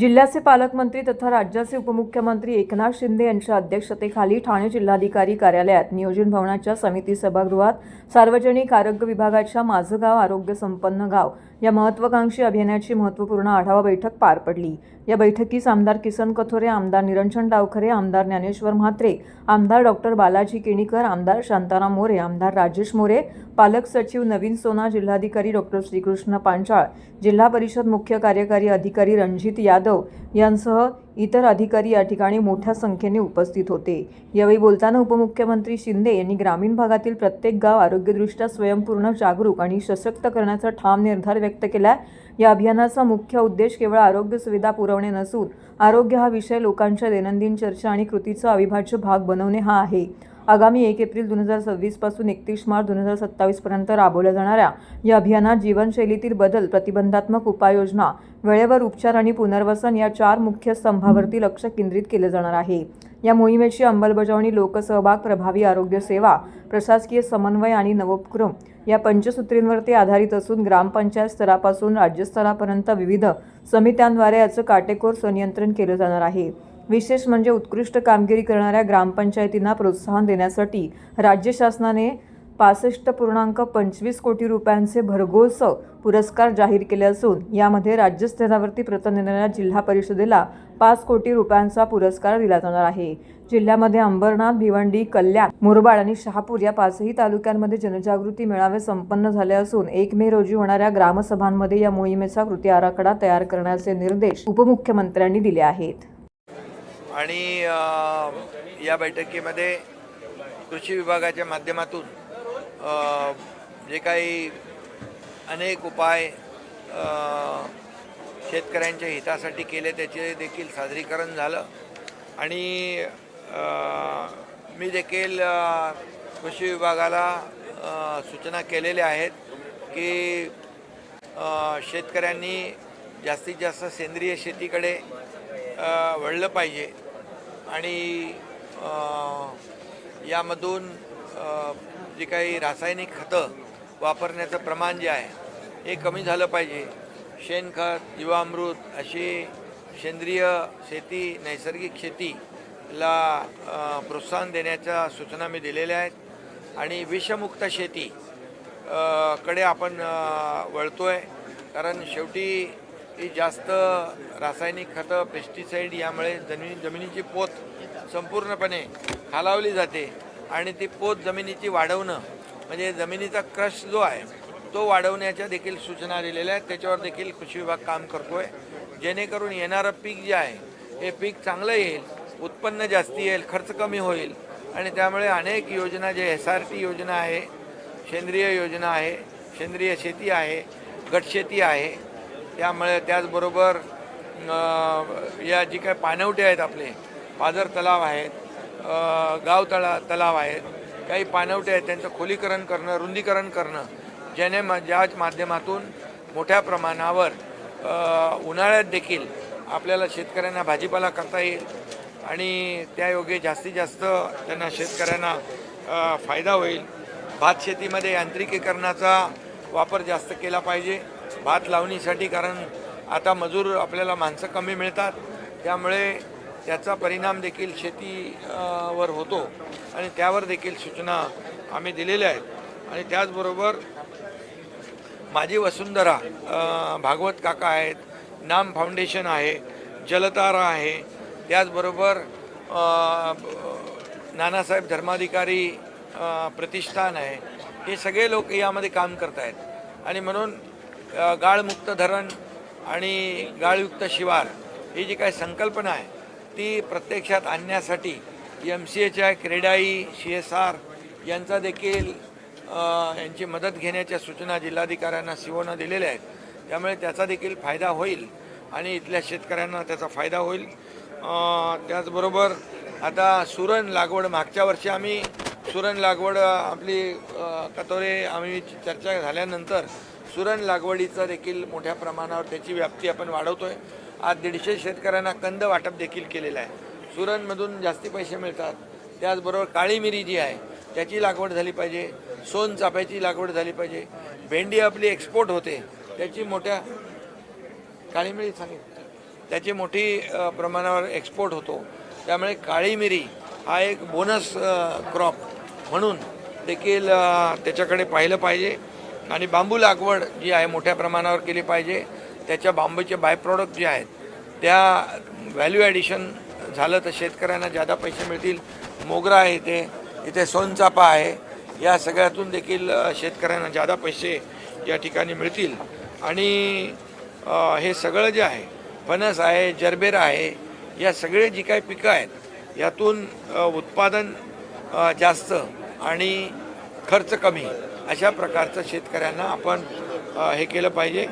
जिल्ह्याचे पालकमंत्री तथा राज्याचे उपमुख्यमंत्री एकनाथ शिंदे यांच्या अध्यक्षतेखाली ठाणे जिल्हाधिकारी कार्यालयात नियोजन भवनाच्या समिती सभागृहात सार्वजनिक आरोग्य विभागाच्या माझं गाव आरोग्य संपन्न गाव या महत्त्वाकांक्षी अभियानाची महत्त्वपूर्ण आढावा बैठक पार पडली। या बैठकीस आमदार किसन कथोरे, आमदार निरंजन डावखरे, आमदार ज्ञानेश्वर म्हात्रे, आमदार डॉक्टर बालाजी केणीकर, आमदार शांताराम मोरे, आमदार राजेश मोरे, पालक सचिव नवीन सोना, जिल्हाधिकारी डॉक्टर श्रीकृष्ण पांचाळ, जिल्हा परिषद मुख्य कार्यकारी अधिकारी रणजित यादव यांसह इतर अधिकारी या ठिकाणी मोठ्या संख्येने उपस्थित होते। यावेळी बोलताना उपमुख्यमंत्री शिंदे यांनी ग्रामीण भागातील प्रत्येक गाव आरोग्यदृष्ट्या स्वयंपूर्ण, जागरूक आणि सशक्त करण्याचा ठाम निर्धार व्यक्त केला। या अभियानाचा मुख्य उद्देश केवळ आरोग्य सुविधा पुरवणे नसून आरोग्य हा विषय लोकांच्या दैनंदिन चर्चा आणि कृतीचा अविभाज्य भाग बनवणे हा आहे। आगामी 1 एप्रिल 2026 पासून 31 मार्च 2027 पर्यंत राबवल्या जाणाऱ्या या अभियानात जीवनशैलीतील बदल, प्रतिबंधात्मक उपाययोजना, वेळेवर उपचार आणि पुनर्वसन या 4 मुख्य स्तंभावरती लक्ष केंद्रित केले जाणार आहे। या मोहिमेची अंमलबजावणी लोकसहभाग, प्रभावी आरोग्य सेवा, प्रशासकीय समन्वय आणि नवोपक्रम या पंचसूत्रींवरती आधारित असून ग्रामपंचायत स्तरापासून राज्यस्तरापर्यंत विविध समित्यांद्वारे याचं काटेकोर संनियंत्रण केलं जाणार आहे। विशेष म्हणजे उत्कृष्ट कामगिरी करणाऱ्या ग्रामपंचायतींना प्रोत्साहन देण्यासाठी राज्य शासनाने 65.25 कोटी रुपयांचे भरघोस पुरस्कार जाहीर केले असून यामध्ये राज्यस्तरावरती प्रतिनिधींना जिल्हा परिषदेला 5 कोटी रुपयांचा पुरस्कार दिला जाणार आहे। जिल्ह्यामध्ये अंबरनाथ, भिवंडी, कल्याण, मुरबाड आणि शहापूर या 5ही तालुक्यांमध्ये जनजागृती मेळावे संपन्न झाले असून 1 मे रोजी होणाऱ्या ग्रामसभांमध्ये या मोहिमेचा कृती आराखडा तयार करण्याचे निर्देश उपमुख्यमंत्र्यांनी दिले आहेत। आणि या बैठकीमध्ये कृषी विभागाच्या माध्यमातून जे काही अनेक उपाय शेतकऱ्यांच्या हितासाठी केले त्याचे देखील सादरीकरण झालं। आणि मी देखील कृषी विभागाला सूचना केलेल्या आहेत की शेतकऱ्यांनी जास्तीत जास्त सेंद्रिय शेतीकडे वळलं पाहिजे आणि यामधून जे काही रासायनिक खतं वापरण्याचं प्रमाण जे आहे हे कमी झालं पाहिजे। शेणखत, जीवामृत अशी सेंद्रिय शेती, नैसर्गिक शेतीला प्रोत्साहन देण्याच्या सूचना मी दिलेल्या आहेत आणि विषमुक्त शेती कडे आपण वळतोय, कारण शेवटी ही जास्त रासायनिक खतं, पेस्टिसाईड यामुळे जमिनीची पोत संपूर्णपणे खालावली जाते आणि ती पोत जमिनीची वाढवणं म्हणजे जमिनीचा क्रश जो आहे तो वाढवण्याच्या देखील सूचना दिलेल्या आहेत। त्याच्यावर देखील कृषी विभाग काम करतोय, जेणेकरून येणारं पीक जे आहे हे पीक चांगलं येईल, उत्पन्न जास्ती येईल, खर्च कमी होईल आणि त्यामुळे अनेक योजना जे SRT योजना आहे, सेंद्रिय योजना आहे, सेंद्रिय शेती आहे, गटशेती आहे, त्यामुळे त्याचबरोबर या जी काही पाणवठे आहेत, आपले पाझर तलाव आहेत, गाव तलाव आहेत, काही पाणवठे आहेत, त्यांचं खोलीकरण करणं, रुंदीकरण करणं, ज्या माध्यमातून मोठ्या प्रमाणावर उन्हाळ्यात देखील आपल्याला शेतकऱ्यांना भाजीपाला करता येईल आणि त्यायोगे जास्तीत जास्त त्यांना शेतकऱ्यांना फायदा होईल। भात शेतीमध्ये यांत्रिकीकरणाचा वापर जास्त केला पाहिजे भात लावणीसाठी, कारण आता मजूर आपल्याला माणसं कमी मिळतात, त्यामुळे त्याचा परिणाम देखील शेतीवर होतो आणि त्यावर देखील सूचना आम्ही दिलेल्या आहेत। आणि त्याचबरोबर माझी वसुंधरा भागवत काका आहेत, नाम फाउंडेशन आहे, जलतारा आहे, त्याचबरोबर नानासाहेब धर्माधिकारी प्रतिष्ठान आहे, हे सगळे लोक यामध्ये काम करत आहेत। आणि म्हणून गाळमुक्त धरण आणि गाळयुक्त शिवार ही जी काही संकल्पना आहे ती प्रत्यक्षात आणण्यासाठी MCHI, क्रेडाई, CSR यांचा देखील यांची मदत घेण्याच्या सूचना जिल्हाधिकाऱ्यांना COना दिलेल्या आहेत, त्यामुळे त्याचा देखील फायदा होईल आणि इथल्या शेतकऱ्यांना त्याचा फायदा होईल। त्याचबरोबर आता सुरण लागवड, मागच्या वर्षी आम्ही सुरण लागवड आपली कथोरे आम्ही चर्चा झाल्यानंतर सुरण लागवडीचा देखील मोठ्या प्रमाणावर त्याची व्याप्ती आपण वाढवतोय। आज 150 शेतकऱ्यांना कंद वाटप देखील केलेलं आहे। सुरणमधून जास्ती पैसे मिळतात। त्याचबरोबर काळी मिरी जी आहे त्याची लागवड झाली पाहिजे, सोनचाफ्याची लागवड झाली पाहिजे, भेंडी आपली एक्सपोर्ट होते त्याची मोठ्या काळी मिरी सांगितलं त्याची मोठी प्रमाणावर एक्सपोर्ट होतो. त्यामुळे काळी मिरी हा एक बोनस क्रॉप म्हणून देखील त्याच्याकडे पाहिलं पाहिजे. आणि बांबू लागवड जी आहे मोठ्या प्रमाणावर केली पाहिजे. त्याच्या बांबूचे बाय प्रॉडक्ट जे आहेत त्या व्हॅल्यू ॲडिशन झालं तर शेतकऱ्यांना जादा पैसे मिळतील. मोगरा आहे इथे सोनचाफा आहे, या सगळ्यातून देखील शेतकऱ्यांना जादा पैसे या ठिकाणी मिळतील. आणि हे सगळं जे आहे फणस आहे, जरबेरा आहे, या सगळे जी काही पिकं आहेत यातून उत्पादन जास्त आणि खर्च कमी अशा प्रकारचं शेतकऱ्यांना आपण हे केलं पाहिजे.